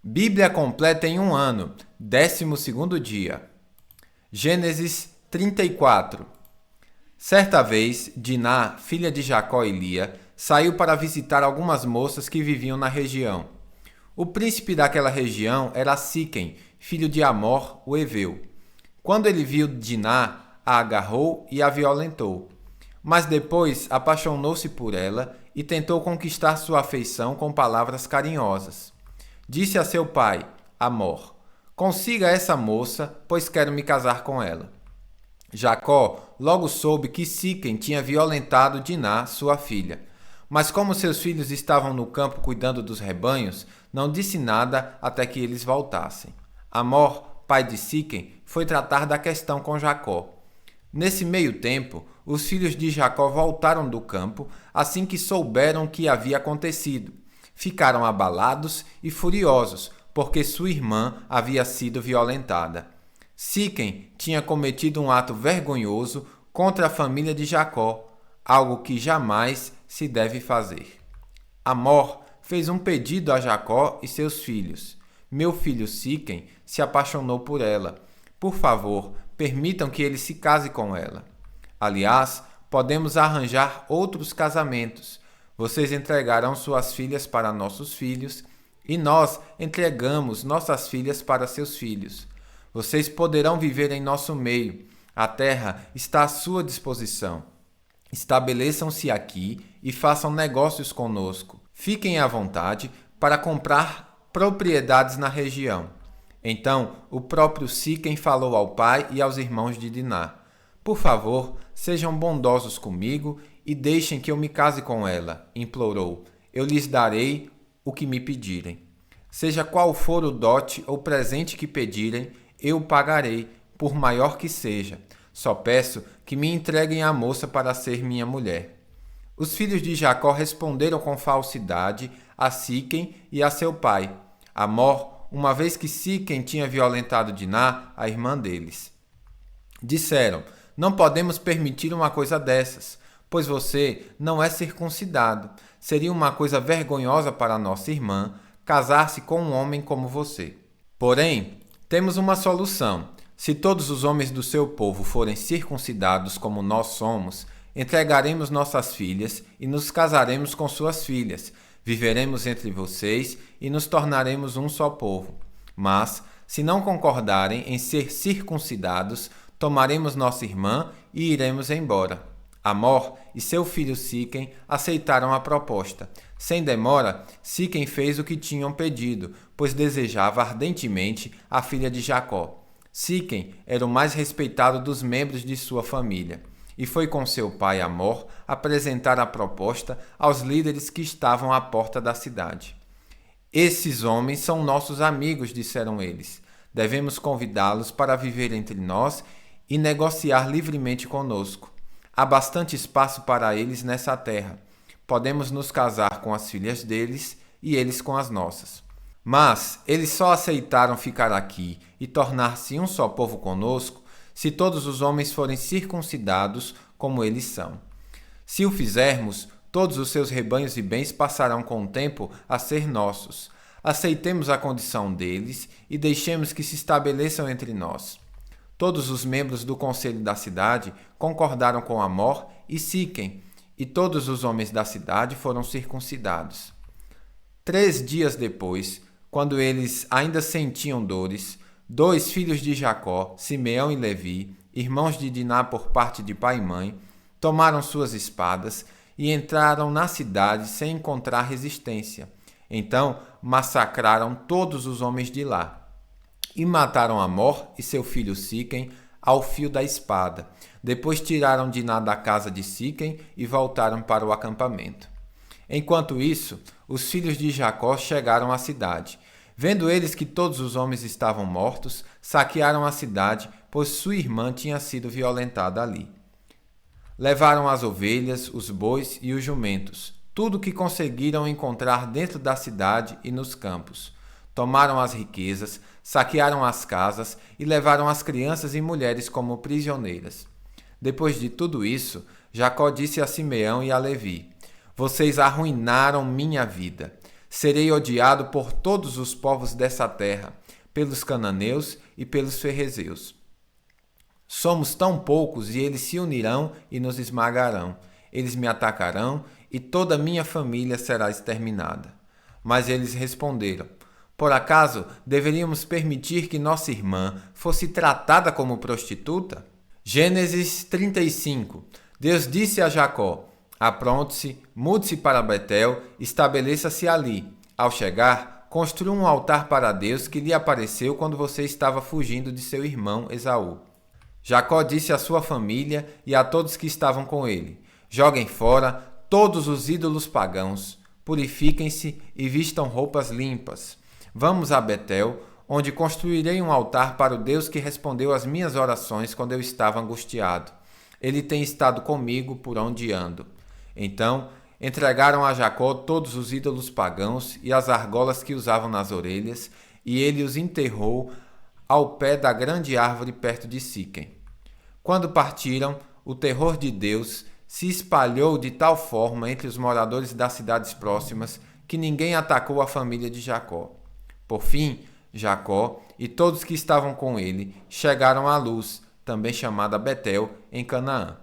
Bíblia completa em um ano, 12º dia. Gênesis 34. Certa vez, Diná, filha de Jacó e Lia, saiu para visitar algumas moças que viviam na região. O príncipe daquela região era Siquém, filho de Amor, o heveu. Quando ele viu Diná, a agarrou e a violentou. Mas depois apaixonou-se por ela e tentou conquistar sua afeição com palavras carinhosas. Disse a seu pai, Amor: consiga essa moça, pois quero me casar com ela. Jacó logo soube que Siquém tinha violentado Diná, sua filha. Mas como seus filhos estavam no campo cuidando dos rebanhos, não disse nada até que eles voltassem. Amor, pai de Siquém, foi tratar da questão com Jacó. Nesse meio tempo, os filhos de Jacó voltaram do campo assim que souberam o que havia acontecido. Ficaram abalados e furiosos, porque sua irmã havia sido violentada. Siquém tinha cometido um ato vergonhoso contra a família de Jacó, algo que jamais se deve fazer. Amor fez um pedido a Jacó e seus filhos. Meu filho Siquém se apaixonou por ela. Por favor, permitam que ele se case com ela. Aliás, podemos arranjar outros casamentos. Vocês entregarão suas filhas para nossos filhos e nós entregamos nossas filhas para seus filhos. Vocês poderão viver em nosso meio. A terra está à sua disposição. Estabeleçam-se aqui e façam negócios conosco. Fiquem à vontade para comprar propriedades na região. Então, o próprio Siquém falou ao pai e aos irmãos de Diná: Por favor, sejam bondosos comigo e deixem que eu me case com ela, implorou. Eu lhes darei o que me pedirem. Seja qual for o dote ou presente que pedirem, eu o pagarei, por maior que seja. Só peço que me entreguem a moça para ser minha mulher. Os filhos de Jacó responderam com falsidade a Siquém e a seu pai, Amor, uma vez que Siquém tinha violentado Diná, a irmã deles. Disseram: Não podemos permitir uma coisa dessas, pois você não é circuncidado. Seria uma coisa vergonhosa para nossa irmã casar-se com um homem como você. Porém, temos uma solução. Se todos os homens do seu povo forem circuncidados como nós somos, entregaremos nossas filhas e nos casaremos com suas filhas. Viveremos entre vocês e nos tornaremos um só povo. Mas, se não concordarem em ser circuncidados, tomaremos nossa irmã e iremos embora. Amor e seu filho Siquém aceitaram a proposta. Sem demora, Siquém fez o que tinham pedido, pois desejava ardentemente a filha de Jacó. Siquém era o mais respeitado dos membros de sua família, e foi com seu pai Amor apresentar a proposta aos líderes que estavam à porta da cidade. Esses homens são nossos amigos, disseram eles. Devemos convidá-los para viver entre nós e negociar livremente conosco. Há bastante espaço para eles nessa terra. Podemos nos casar com as filhas deles e eles com as nossas. Mas eles só aceitaram ficar aqui e tornar-se um só povo conosco se todos os homens forem circuncidados como eles são. Se o fizermos, todos os seus rebanhos e bens passarão com o tempo a ser nossos. Aceitemos a condição deles e deixemos que se estabeleçam entre nós. Todos os membros do conselho da cidade concordaram com Amor e Siquém, e todos os homens da cidade foram circuncidados. 3 dias depois, quando eles ainda sentiam dores, 2 filhos de Jacó, Simeão e Levi, irmãos de Diná por parte de pai e mãe, tomaram suas espadas e entraram na cidade sem encontrar resistência. Então massacraram todos os homens de lá e mataram Amor e seu filho Siquém ao fio da espada. Depois tiraram Diná da casa de Siquém e voltaram para o acampamento. Enquanto isso, os filhos de Jacó chegaram à cidade. Vendo eles que todos os homens estavam mortos, saquearam a cidade, pois sua irmã tinha sido violentada ali. Levaram as ovelhas, os bois e os jumentos, tudo o que conseguiram encontrar dentro da cidade e nos campos. Tomaram as riquezas, saquearam as casas e levaram as crianças e mulheres como prisioneiras. Depois de tudo isso, Jacó disse a Simeão e a Levi: Vocês arruinaram minha vida. Serei odiado por todos os povos dessa terra, pelos cananeus e pelos ferrezeus. Somos tão poucos e eles se unirão e nos esmagarão. Eles me atacarão e toda a minha família será exterminada. Mas eles responderam: por acaso deveríamos permitir que nossa irmã fosse tratada como prostituta? Gênesis 35. Deus disse a Jacó: apronte-se, mude-se para Betel, estabeleça-se ali. Ao chegar, construa um altar para Deus que lhe apareceu quando você estava fugindo de seu irmão Esaú. Jacó disse à sua família e a todos que estavam com ele: joguem fora todos os ídolos pagãos, purifiquem-se e vistam roupas limpas. Vamos a Betel, onde construirei um altar para o Deus que respondeu às minhas orações quando eu estava angustiado. Ele tem estado comigo por onde ando. Então entregaram a Jacó todos os ídolos pagãos e as argolas que usavam nas orelhas, e ele os enterrou ao pé da grande árvore perto de Siquém. Quando partiram, o terror de Deus se espalhou de tal forma entre os moradores das cidades próximas que ninguém atacou a família de Jacó. Por fim, Jacó e todos que estavam com ele chegaram à Luz, também chamada Betel, em Canaã.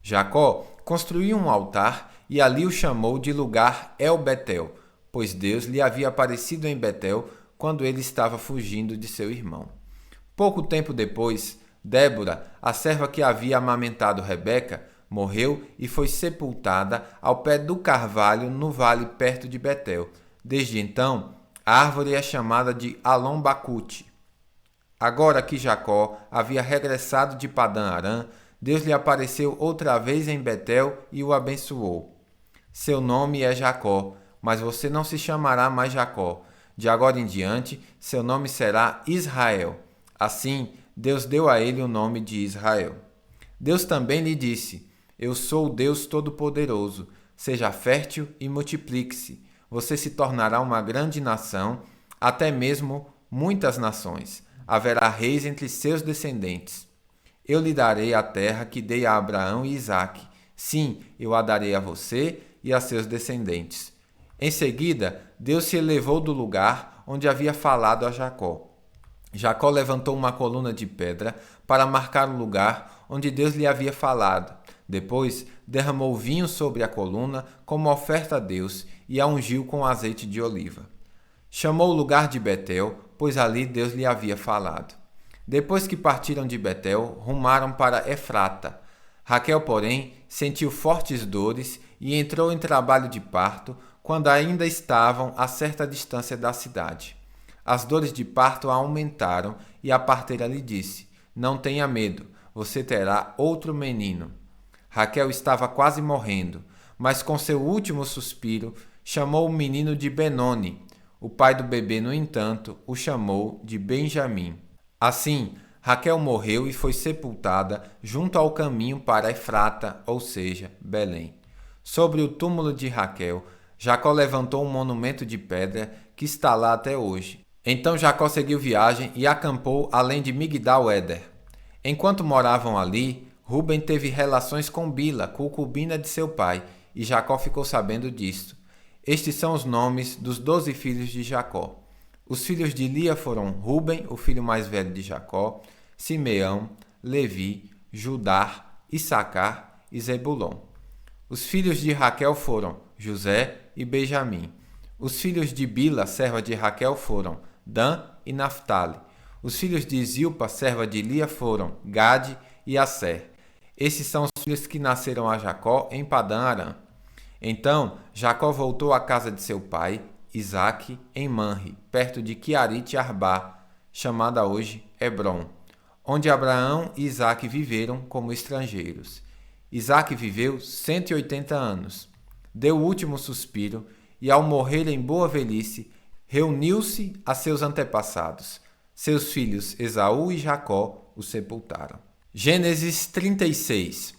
Jacó construiu um altar e ali o chamou de lugar El-Betel, pois Deus lhe havia aparecido em Betel quando ele estava fugindo de seu irmão. Pouco tempo depois, Débora, a serva que havia amamentado Rebeca, morreu e foi sepultada ao pé do carvalho no vale perto de Betel. Desde então, a árvore é chamada de Alon-Bacute. Agora que Jacó havia regressado de Padã-Arã, Deus lhe apareceu outra vez em Betel e o abençoou. Seu nome é Jacó, mas você não se chamará mais Jacó. De agora em diante, seu nome será Israel. Assim, Deus deu a ele o nome de Israel. Deus também lhe disse: eu sou o Deus Todo-Poderoso. Seja fértil e multiplique-se. Você se tornará uma grande nação, até mesmo muitas nações. Haverá reis entre seus descendentes. Eu lhe darei a terra que dei a Abraão e Isaque. Sim, eu a darei a você e a seus descendentes. Em seguida, Deus se elevou do lugar onde havia falado a Jacó. Jacó levantou uma coluna de pedra para marcar o lugar onde Deus lhe havia falado. Depois, derramou vinho sobre a coluna como oferta a Deus e a ungiu com azeite de oliva. Chamou o lugar de Betel, pois ali Deus lhe havia falado. Depois que partiram de Betel, rumaram para Efrata. Raquel, porém, sentiu fortes dores e entrou em trabalho de parto quando ainda estavam a certa distância da cidade. As dores de parto aumentaram e a parteira lhe disse: não tenha medo, você terá outro menino. Raquel estava quase morrendo, mas com seu último suspiro chamou o menino de Benoni. O pai do bebê, no entanto, o chamou de Benjamim. Assim, Raquel morreu e foi sepultada junto ao caminho para Efrata, ou seja, Belém. Sobre o túmulo de Raquel, Jacó levantou um monumento de pedra que está lá até hoje. Então Jacó seguiu viagem e acampou além de Migdal-Éder. Enquanto moravam ali, Ruben teve relações com Bila, concubina de seu pai, e Jacó ficou sabendo disto. Estes são os nomes dos 12 filhos de Jacó. Os filhos de Lia foram Ruben, o filho mais velho de Jacó, Simeão, Levi, Judá, Issacar e Zebulon. Os filhos de Raquel foram José e Benjamim. Os filhos de Bila, serva de Raquel, foram Dan e Naftali. Os filhos de Zilpa, serva de Lia, foram Gade e Asser. Esses são os filhos que nasceram a Jacó em Padã-Arã. Então Jacó voltou à casa de seu pai, Isaque, em Manre, perto de Quiarite-Arbá, chamada hoje Hebrom, onde Abraão e Isaque viveram como estrangeiros. Isaque viveu 180 anos. Deu o último suspiro e, ao morrer em boa velhice, reuniu-se a seus antepassados. Seus filhos Esaú e Jacó o sepultaram. Gênesis 36.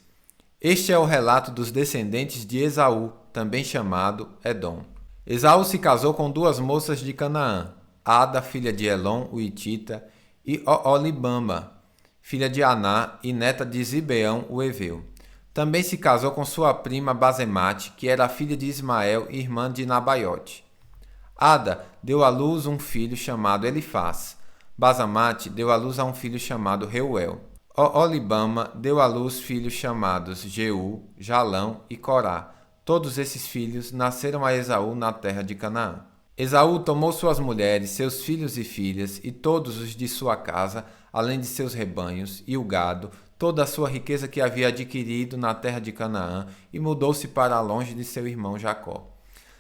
Este é o relato dos descendentes de Esaú, também chamado Edom. Esaú se casou com 2 moças de Canaã, Ada, filha de Elon, o Hitita, e Oholibama, filha de Aná e neta de Zibeão, o Eveu. Também se casou com sua prima Basemate, que era filha de Ismael e irmã de Nabaiote. Ada deu à luz um filho chamado Elifaz. Basamate deu à luz a um filho chamado Reuel. Oholibama deu à luz filhos chamados Jeú, Jalão e Corá. Todos esses filhos nasceram a Esaú na terra de Canaã. Esaú tomou suas mulheres, seus filhos e filhas, e todos os de sua casa, além de seus rebanhos, e o gado, toda a sua riqueza que havia adquirido na terra de Canaã, e mudou-se para longe de seu irmão Jacó.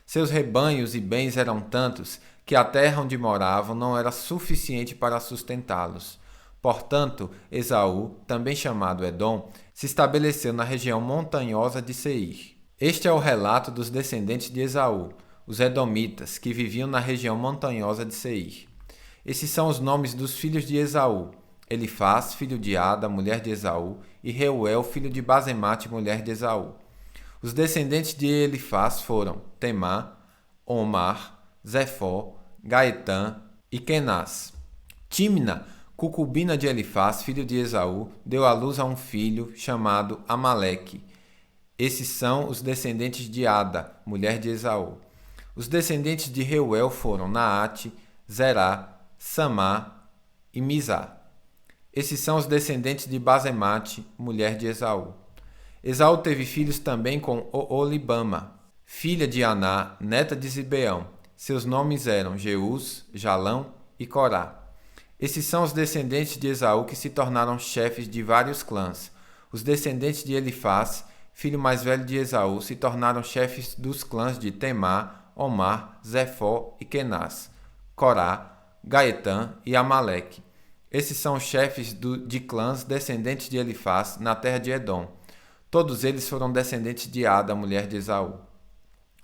Seus rebanhos e bens eram tantos que a terra onde moravam não era suficiente para sustentá-los. Portanto, Esaú, também chamado Edom, se estabeleceu na região montanhosa de Seir. Este é o relato dos descendentes de Esaú, os edomitas, que viviam na região montanhosa de Seir. Esses são os nomes dos filhos de Esaú: Elifaz, filho de Ada, mulher de Esaú, e Reuel, filho de Basemate, mulher de Esaú. Os descendentes de Elifaz foram Temá, Omar, Zefó, Gaetã e Kenaz. Timna, concubina de Elifaz, filho de Esaú, deu à luz a um filho chamado Amaleque. Esses são os descendentes de Ada, mulher de Esaú. Os descendentes de Reuel foram Naate, Zerá, Samá e Mizá. Esses são os descendentes de Basemate, mulher de Esaú. Esaú teve filhos também com Oholibama, filha de Aná, neta de Zibeão. Seus nomes eram Jeús, Jalão e Corá. Esses são os descendentes de Esaú que se tornaram chefes de vários clãs. Os descendentes de Elifaz, filho mais velho de Esaú, se tornaram chefes dos clãs de Temá, Omar, Zefó e Kenaz, Corá, Gaetã e Amaleque. Esses são os chefes de clãs descendentes de Elifaz na terra de Edom. Todos eles foram descendentes de Ada, mulher de Esaú.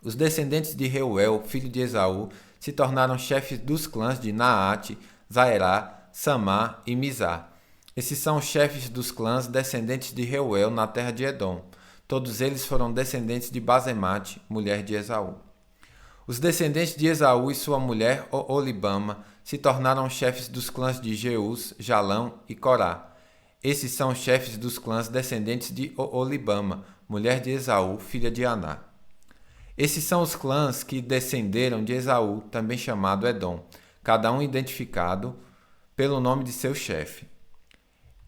Os descendentes de Reuel, filho de Esaú, se tornaram chefes dos clãs de Naate, Zaerá, Samá e Mizá. Esses são os chefes dos clãs descendentes de Reuel na terra de Edom. Todos eles foram descendentes de Basemate, mulher de Esaú. Os descendentes de Esaú e sua mulher Oholibama se tornaram chefes dos clãs de Jeús, Jalão e Corá. Esses são os chefes dos clãs descendentes de Oholibama, mulher de Esaú, filha de Aná. Esses são os clãs que descenderam de Esaú, também chamado Edom, cada um identificado pelo nome de seu chefe.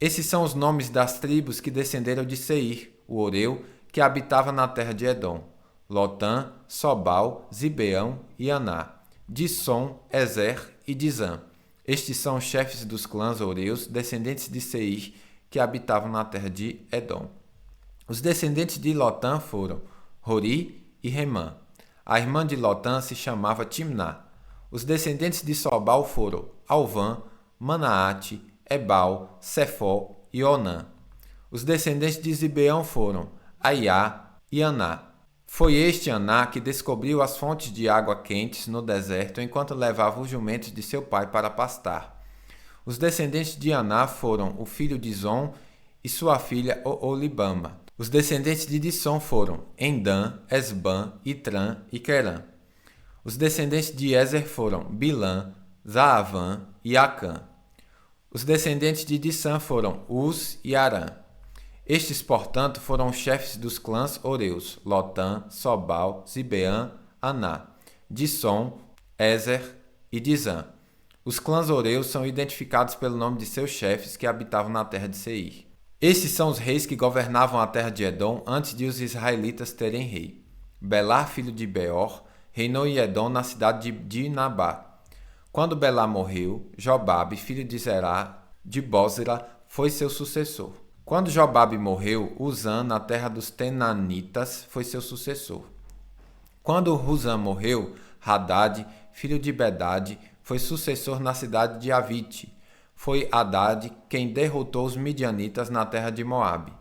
Esses são os nomes das tribos que descenderam de Seir, o Oreu, que habitava na terra de Edom: Lotã, Sobal, Zibeão e Aná, Dissom, Ezer e Dizã. Estes são os chefes dos clãs Oreus, descendentes de Seir, que habitavam na terra de Edom. Os descendentes de Lotã foram Hori e Remã. A irmã de Lotã se chamava Timná. Os descendentes de Sobal foram Alvã, Manaate, Ebal, Sefó e Onã. Os descendentes de Zibeão foram Aiá e Aná. Foi este Aná que descobriu as fontes de água quentes no deserto enquanto levava os jumentos de seu pai para pastar. Os descendentes de Aná foram o filho de Zom e sua filha Oholibama. Os descendentes de Dissom foram Endã, Esbã, Itrã e Querã. Os descendentes de Ezer foram Bilã, Zaavã e Acã. Os descendentes de Dissã foram Uz e Arã. Estes, portanto, foram os chefes dos clãs Oreus: Lotã, Sobal, Zibeã, Aná, Dissom, Ezer e Dizã. Os clãs Oreus são identificados pelo nome de seus chefes que habitavam na terra de Seir. Esses são os reis que governavam a terra de Edom antes de os israelitas terem rei. Belar, filho de Beor, reinou em Edom na cidade de Dinabá. Quando Belar morreu, Jobabe, filho de Zerá, de Bósra, foi seu sucessor. Quando Jobabe morreu, Uzã, na terra dos Tenanitas, foi seu sucessor. Quando Uzã morreu, Hadad, filho de Bedade, foi sucessor na cidade de Avite. Foi Hadad quem derrotou os midianitas na terra de Moabe.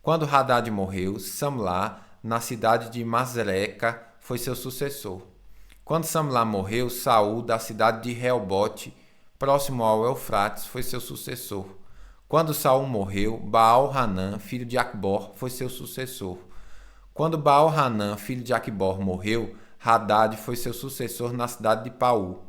Quando Hadad morreu, Samlá, na cidade de Masreca, foi seu sucessor. Quando Samlá morreu, Saul, da cidade de Reobote, próximo ao Eufrates, foi seu sucessor. Quando Saul morreu, Baal-Hanã, filho de Acbor, foi seu sucessor. Quando Baal-Hanã, filho de Acbor, morreu, Hadad foi seu sucessor na cidade de Paú.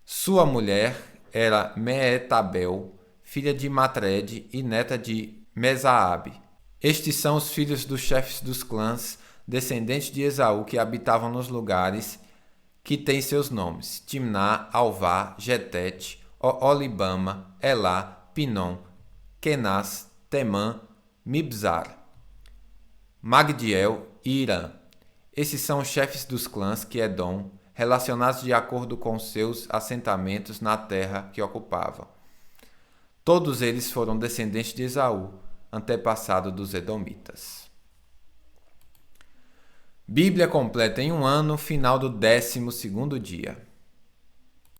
Sua mulher era Meetabel, filha de Matred e neta de Mesaabe. Estes são os filhos dos chefes dos clãs, descendentes de Esaú, que habitavam nos lugares que tem seus nomes: Timná, Alvá, Getete, Olibama, Elá, Pinom, Kenaz, Temã, Mibzar, Magdiel e Irã. Esses são os chefes dos clãs que Edom, relacionados de acordo com seus assentamentos na terra que ocupavam. Todos eles foram descendentes de Esaú, antepassado dos Edomitas. Bíblia completa em um ano, final do 12º dia.